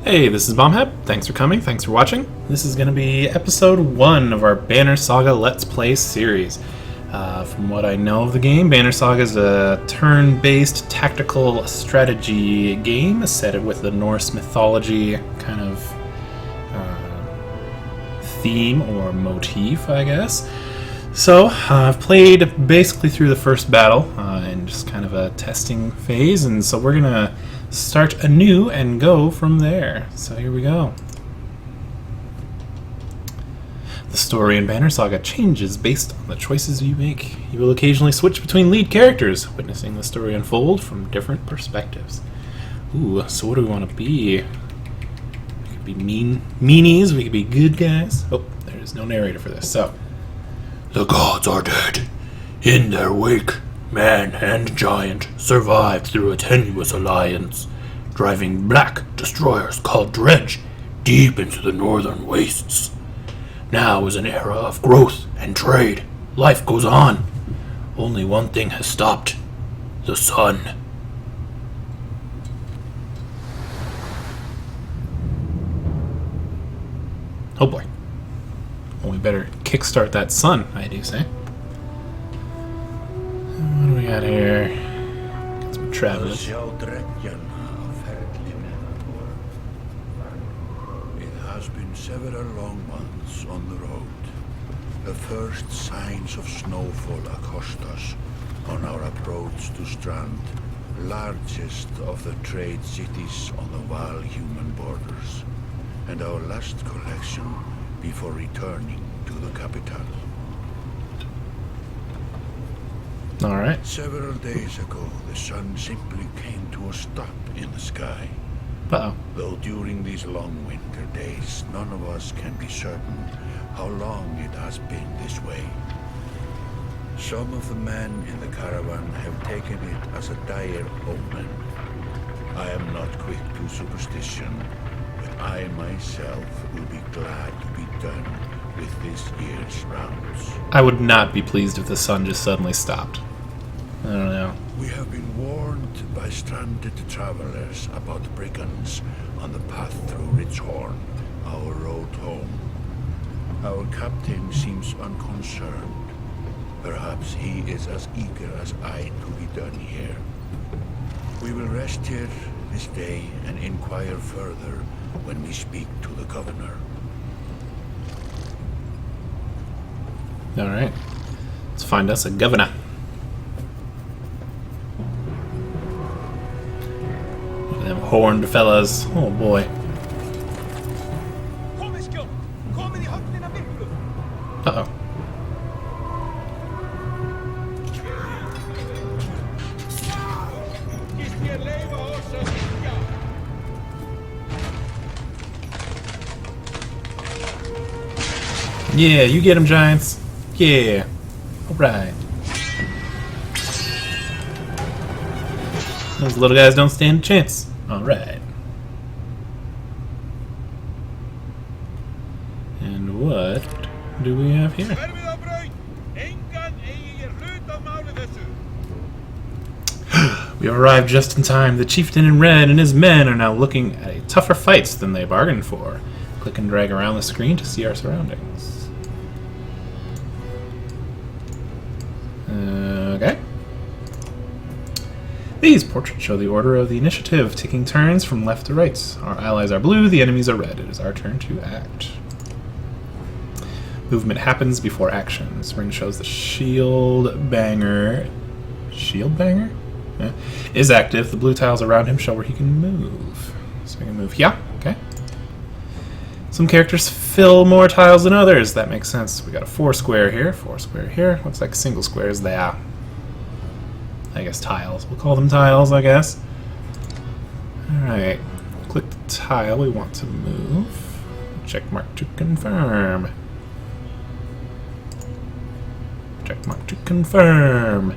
Hey, this is Bomhab. Thanks for coming. Thanks for watching. This is going to be episode 1 of our Banner Saga Let's Play series. From what I know of the game, Banner Saga is a turn-based tactical strategy game set with the Norse mythology kind of theme or motif, I guess. So, I've played basically through the first battle in just kind of a testing phase, and so we're going to start anew and go from there. So here we go. The story in Banner Saga changes based on the choices you make. You will occasionally switch between lead characters, witnessing the story unfold from different perspectives. Ooh, so what do we want to be? We could be meanies, we could be good guys. Oh, there's no narrator for this, so. The gods are dead. In their wake, man and giant survived through a tenuous alliance, driving black destroyers called Dredge deep into the northern wastes. Now is an era of growth and trade. Life goes on. Only one thing has stopped: the sun. Oh boy. Well, we better kickstart that sun, I do say. What do we got here? Got some travelers. It has been several long months on the road. The first signs of snowfall accost us on our approach to Strand, largest of the trade cities on the Val-human borders, and our last collection before returning to the capital. Alright. Several days ago, the sun simply came to a stop in the sky. Uh-oh. Though during these long winter days, none of us can be certain how long it has been this way. Some of the men in the caravan have taken it as a dire omen. I am not quick to superstition, but I myself will be glad to be done with this year's rounds. I would not be pleased if the sun just suddenly stopped. I don't know. We have been warned by stranded travelers about brigands on the path through Ridgehorn, our road home. Our captain seems unconcerned. Perhaps he is as eager as I to be done here. We will rest here this day and inquire further when we speak to the governor. Alright. Let's find us a governor. Look at them horned fellas. Oh boy. Uh-oh. Yeah, you get them, giants. Yeah. Alright. Those little guys don't stand a chance. Alright. And what do we have here? We have arrived just in time. The chieftain in red and his men are now looking at tougher fights than they bargained for. Click and drag around the screen to see our surroundings. Okay. These portraits show the order of the initiative, taking turns from left to right. Our allies are blue, the enemies are red. It is our turn to act. Movement happens before action. This ring shows the shield banger. Shield banger? Yeah. Is active. The blue tiles around him show where he can move. So he can move here. Okay. Some characters fill more tiles than others. That makes sense. We got a 4 square here, 4 square here. Looks like single squares there. I guess tiles. We'll call them tiles, I guess. Alright. Click the tile we want to move. Check mark to confirm. Check mark to confirm.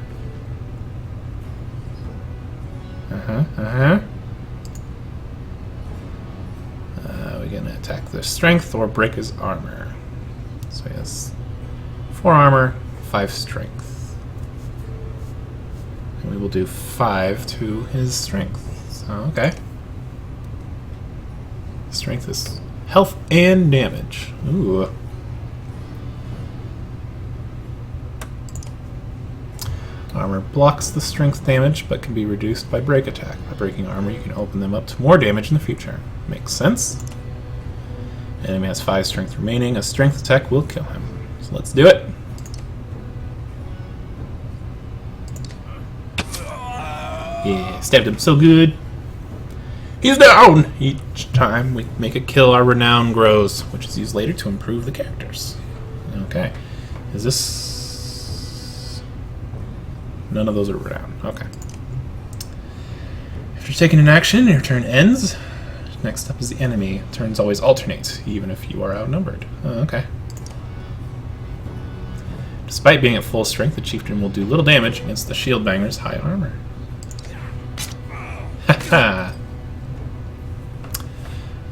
We're gonna attack their strength or break his armor. So he has 4 armor, 5 strength. And we will do 5 to his strength. So, okay. Strength is health and damage. Ooh. Armor blocks the strength damage, but can be reduced by break attack. By breaking armor, you can open them up to more damage in the future. Makes sense. Enemy has 5 strength remaining. A strength attack will kill him. So let's do it. Yeah, stabbed him so good. He's down! Each time we make a kill, our renown grows, which is used later to improve the characters. Okay. Is this... None of those are renown. Okay. After taking an action, your turn ends. Next up is the enemy. Turns always alternate, even if you are outnumbered. Oh, okay. Despite being at full strength, the chieftain will do little damage against the shield banger's high armor. Haha!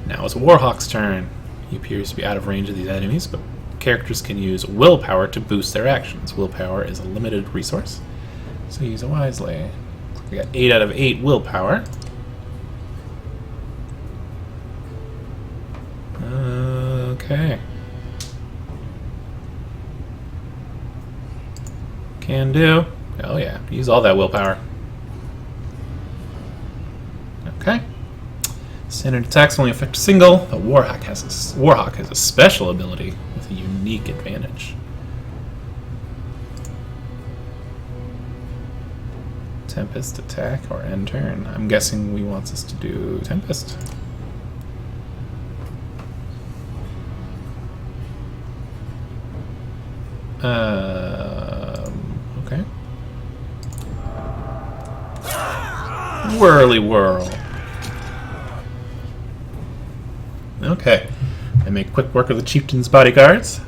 Now it's Warhawk's turn. He appears to be out of range of these enemies, but characters can use willpower to boost their actions. Willpower is a limited resource, so use it wisely. We got 8 out of 8 willpower. Okay. Can do. Oh yeah, use all that willpower. Okay. Standard attacks only affect a single, but Warhawk has a special ability with a unique advantage. Tempest attack or end turn. I'm guessing we want us to do Tempest. Okay. Whirly whirl. Okay. I make quick work of the chieftain's bodyguards.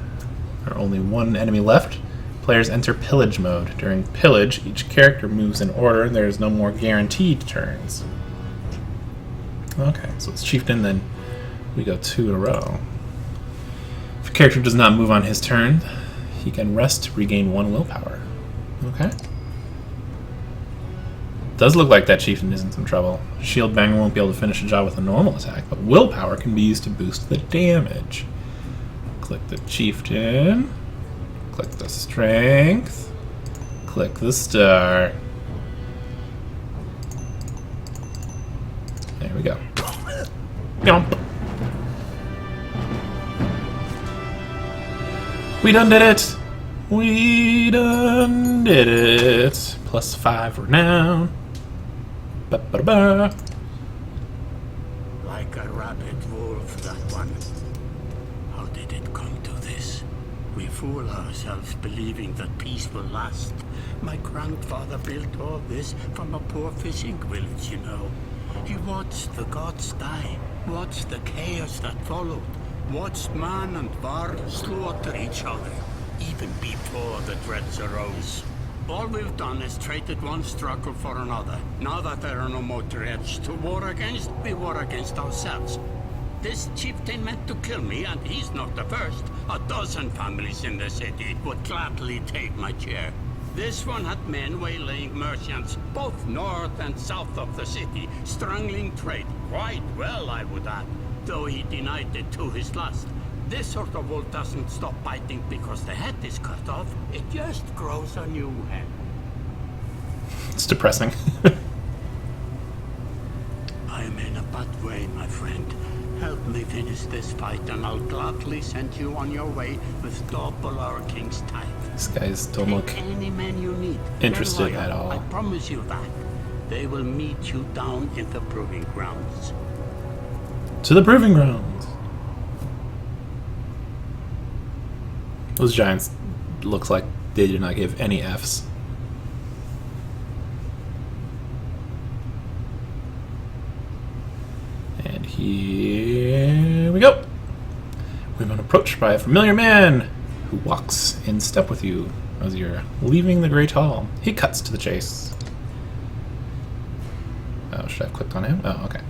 There are only one enemy left. Players enter pillage mode. During pillage, each character moves in order and there is no more guaranteed turns. Okay, so it's chieftain, then we go 2 in a row. If a character does not move on his turn, he can rest to regain 1 willpower. Okay. Does look like that chieftain is in some trouble. Shield banger won't be able to finish the job with a normal attack, but willpower can be used to boost the damage. Click the chieftain. Click the strength. Click the star. There we go. Yomp. We done did it! We done did it! +5 renown. Ba-ba-ba. Like a rabid wolf, that one. How did it come to this? We fool ourselves believing that peace will last. My grandfather built all this from a poor fishing village, you know. He watched the gods die, watched the chaos that followed, watched man and var slaughter each other, even before the dreads arose. All we've done is traded one struggle for another. Now that there are no more dreads to war against, we war against ourselves. This chieftain meant to kill me, and he's not the first. 12 families in the city would gladly take my chair. This one had men waylaying merchants, both north and south of the city, strangling trade. Quite well, I would add, though he denied it to his last. This sort of wolf doesn't stop biting because the head is cut off. It just grows a new head. It's depressing. I'm in a bad way, my friend. Help me finish this fight and I'll gladly send you on your way with double our king's tithe. These guys don't look Take any men you need. interested They're at loyal, all. I promise you that. They will meet you down in the proving grounds. To the proving grounds. Those giants looks like they did not give any Fs. And here we go. We've been approached by a familiar man who walks in step with you as you're leaving the Great Hall. He cuts to the chase. Oh, should I have clicked on him? Oh, okay.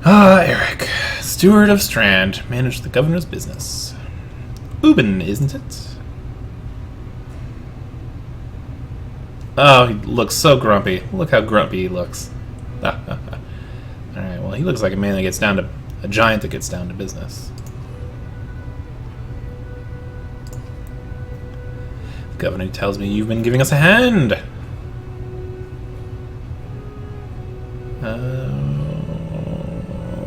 Eric, steward of Strand, managed the governor's business. Ubin, isn't it? Oh, he looks so grumpy. Look how grumpy he looks. Alright, well, he looks like a man that gets down to A giant that gets down to business. The governor tells me you've been giving us a hand.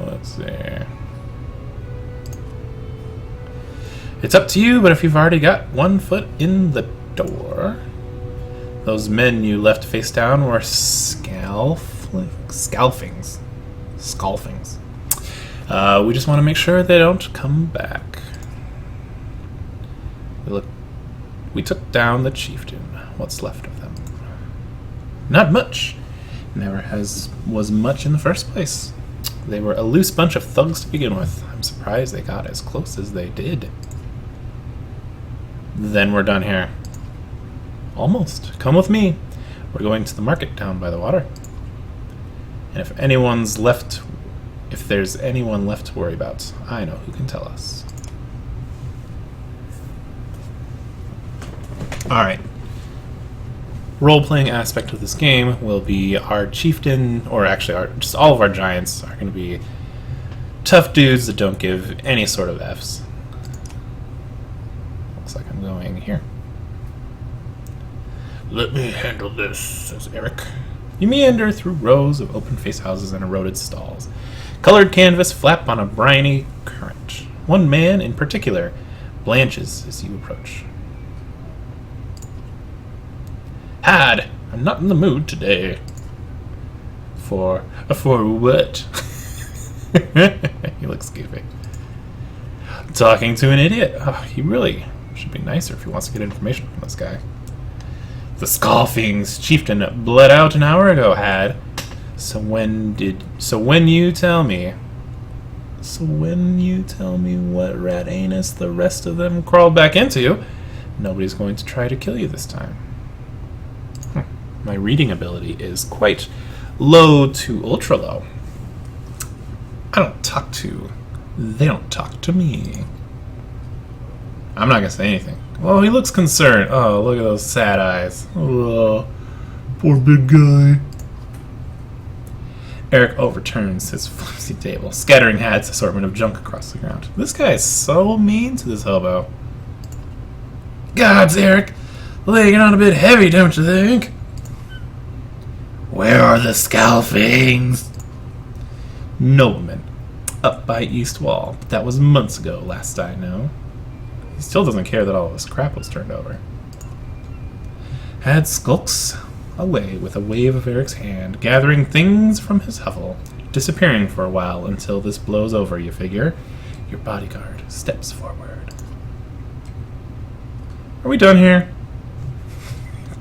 Let's see. It's up to you, but if you've already got one foot in the door... Those men you left face down were scalfings. We just want to make sure they don't come back. We took down the chieftain. What's left of them? Not much. Never was much in the first place. They were a loose bunch of thugs to begin with. I'm surprised they got as close as they did. Then we're done here. Almost. Come with me. We're going to the market down by the water. And if there's anyone left to worry about, I know who can tell us. Alright. Role-playing aspect of this game will be our chieftain, or actually just all of our giants are going to be tough dudes that don't give any sort of Fs. Looks like I'm going here. Let me handle this, Says Eric. You meander through rows of open-faced houses and eroded stalls. Colored canvas flap on a briny current. One man in particular blanches as you approach. Had, I'm not in the mood today. For what? He looks goofy. Talking to an idiot. Oh, he really should be nicer if he wants to get information from this guy. The Scalfing's chieftain bled out an hour ago, Had. So when you tell me what rat anus the rest of them crawled back into, nobody's going to try to kill you this time. My reading ability is quite low to ultra low. They don't talk to me. I'm not gonna say anything. Oh, he looks concerned. Oh, look at those sad eyes. Oh, poor big guy. Eric overturns his flimsy table, scattering Had's assortment of junk across the ground. This guy is so mean to this hobo. Gods, Eric, laying it on a bit heavy, don't you think? Where are the Scalfings? Nobleman, up by East Wall. That was months ago, last I know. He still doesn't care that all of his crap was turned over. Had skulks away with a wave of Eric's hand, gathering things from his hovel, disappearing for a while until this blows over, you figure. Your bodyguard steps forward. Are we done here?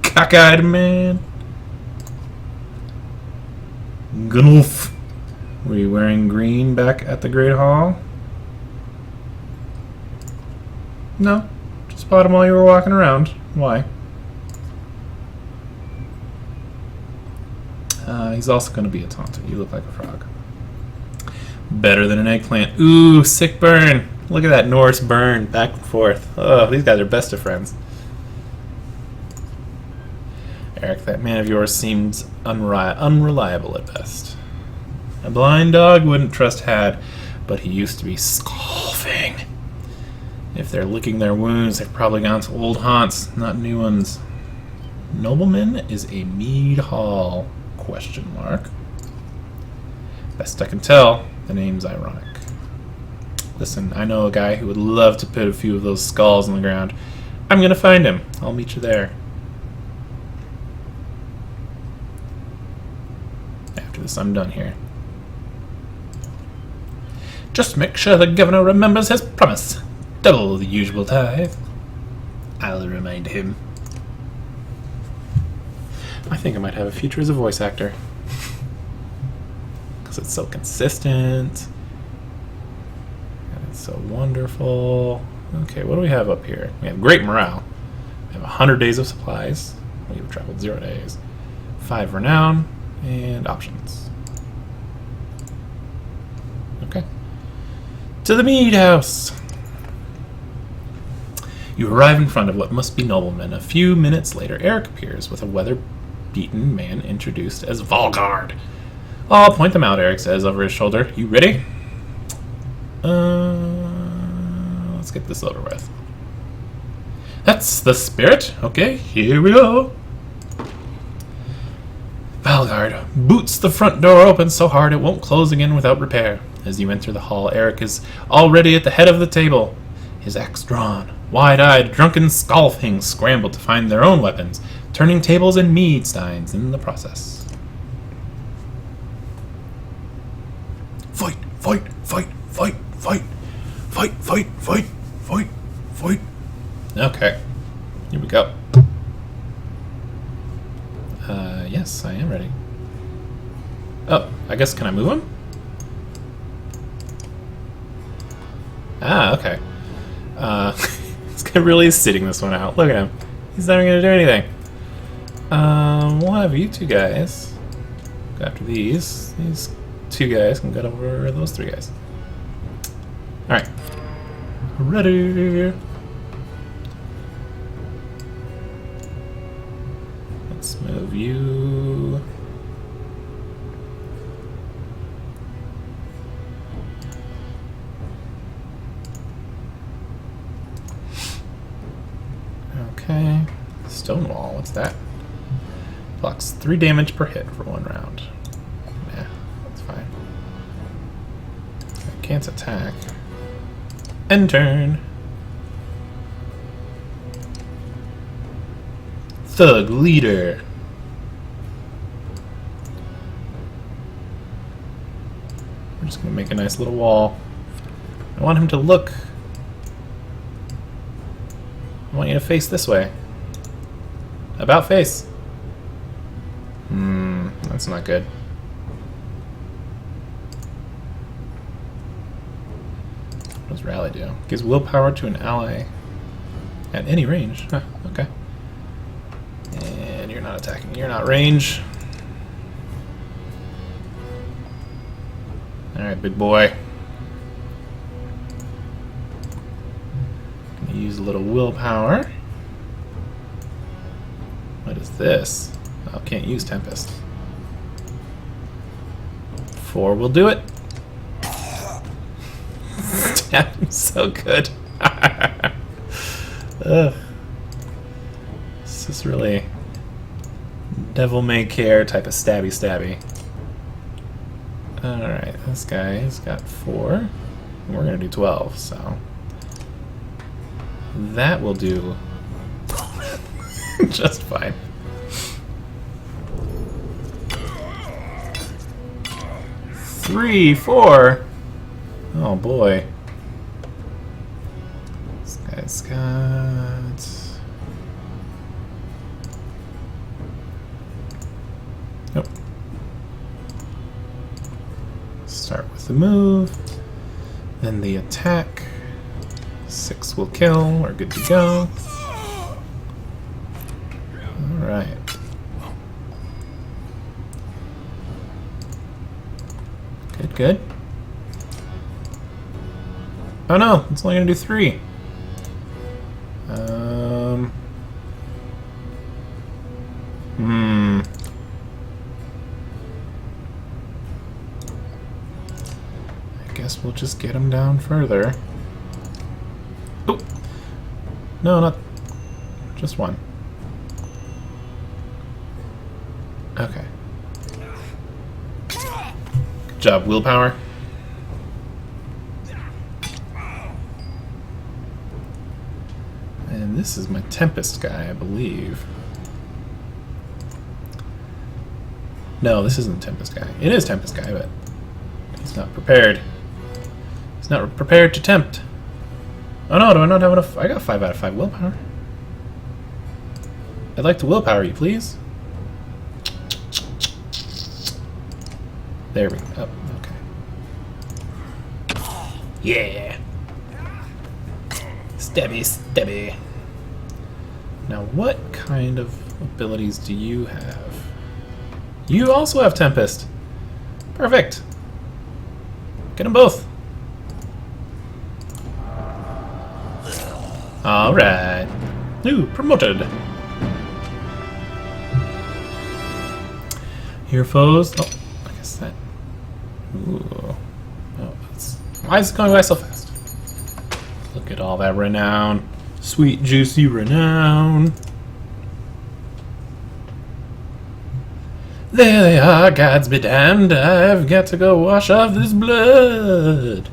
Cockeyed man. Gunulf. Were you wearing green back at the Great Hall? No. Just bought him while you were walking around. Why? He's also going to be a taunter. You look like a frog. Better than an eggplant. Ooh, sick burn. Look at that Norse burn. Back and forth. Oh, these guys are best of friends. Eric, that man of yours seems unreliable at best. A blind dog wouldn't trust Had, but he used to be scoffing. If they're licking their wounds, they've probably gone to old haunts, not new ones. Nobleman is a mead hall? ? Best I can tell, the name's ironic. Listen, I know a guy who would love to put a few of those skulls on the ground. I'm gonna find him. I'll meet you there. After this, I'm done here. Just make sure the governor remembers his promise. Double the usual tithe. I'll remind him. I think I might have a future as a voice actor. Because it's so consistent. And it's so wonderful. Okay, what do we have up here? We have great morale. We have 100 days of supplies. We have traveled 0 days. 5 renown. And options. Okay. To the mead house! You arrive in front of what must be noblemen. A few minutes later, Eric appears with a weather-beaten man introduced as Volgard. I'll point them out, Eric says over his shoulder. You ready? Let's get this over with. That's the spirit. Okay, here we go. Valgard boots the front door open so hard it won't close again without repair. As you enter the hall, Eric is already at the head of the table, his axe drawn. Wide-eyed, drunken Skalfings scramble to find their own weapons, turning tables and mead steins in the process. Fight, fight, fight, fight, fight, fight, fight, fight, fight, fight. Okay, here we go. Yes, I am ready. Oh, I guess, can I move him? Ah, okay. This guy really is sitting this one out. Look at him. He's not even going to do anything. We'll have you two guys go after these. These two guys can get over those three guys. Alright. Ready. Let's move you. Okay. Stonewall, what's that? Blocks 3 damage per hit for 1 round. Nah, that's fine. I can't attack. End turn. Thug leader. We're just gonna make a nice little wall. I want him to look. I want you to face this way. About face. That's not good. What does rally do? Gives willpower to an ally at any range. Huh, okay. And you're not attacking. You're not range. Alright, big boy. Gonna use a little willpower. What is this? Oh, can't use Tempest. 4 will do it. Damn, so good. Ugh. This is really devil may care type of stabby. Alright, this guy's got 4. And we're gonna do 12, so that will do just fine. Three, 4. Oh boy. This guy's got... Nope. Start with the move, then the attack. 6 will kill, we're good to go. Alright. Good. Oh no, it's only gonna do 3. I guess we'll just get him down further. Oh! No, not just 1. Okay. Good job, willpower. And this is my Tempest guy, I believe. No, this isn't Tempest guy. It is Tempest guy, but he's not prepared. He's not prepared to tempt. Oh no, do I not have enough? I got 5 out of 5 willpower. I'd like to willpower you, please. There we go. Oh, okay. Yeah. Stabby. Now, what kind of abilities do you have? You also have Tempest. Perfect. Get them both. Alright. Ooh, promoted. Your foes. Oh, I guess that. Ooh. Oh, that's Why is it going by so fast? Look at all that renown. Sweet, juicy renown. There they are, gods be damned. I've got to go wash off this blood.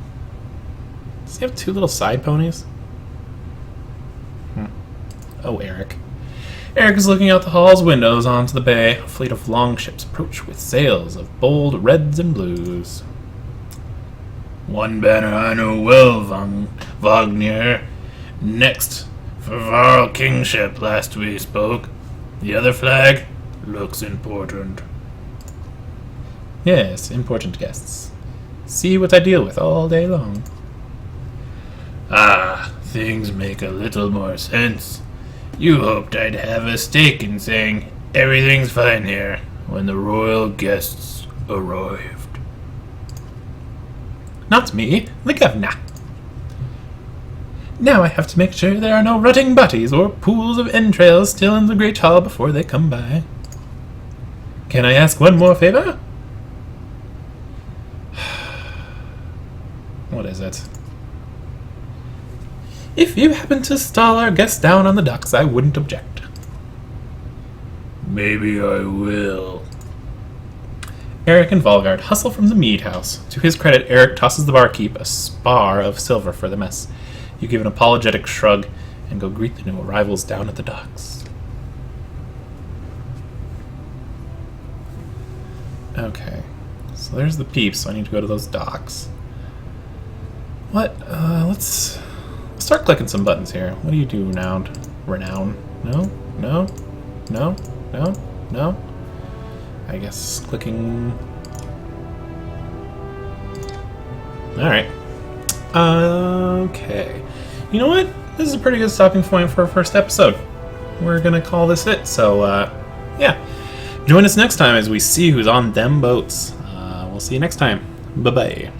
Does he have two little side ponies? Oh, Eric. Eric is looking out the hall's windows onto the bay. A fleet of longships approach with sails of bold reds and blues. One banner I know well, Wagner. Next, for Varl kingship last we spoke. The other flag looks important. Yes, important guests. See what I deal with all day long. Ah, things make a little more sense. You hoped I'd have a stake in saying everything's fine here when the royal guests arrived. Not me, the governor. Now I have to make sure there are no rotting bodies or pools of entrails still in the great hall before they come by. Can I ask one more favor? What is it? If you happen to stall our guests down on the docks, I wouldn't object. Maybe I will. Eric and Volgard hustle from the mead house. To his credit, Eric tosses the barkeep a spar of silver for the mess. You give an apologetic shrug and go greet the new arrivals down at the docks. Okay, so there's the peeps, so I need to go to those docks. What? Let's start clicking some buttons here. What do you do, renowned? Renown? No? No? No? No? No? I guess clicking... Alright. Okay. You know what? This is a pretty good stopping point for our first episode. We're gonna call this it, so, yeah. Join us next time as we see who's on them boats. We'll see you next time. Bye-bye.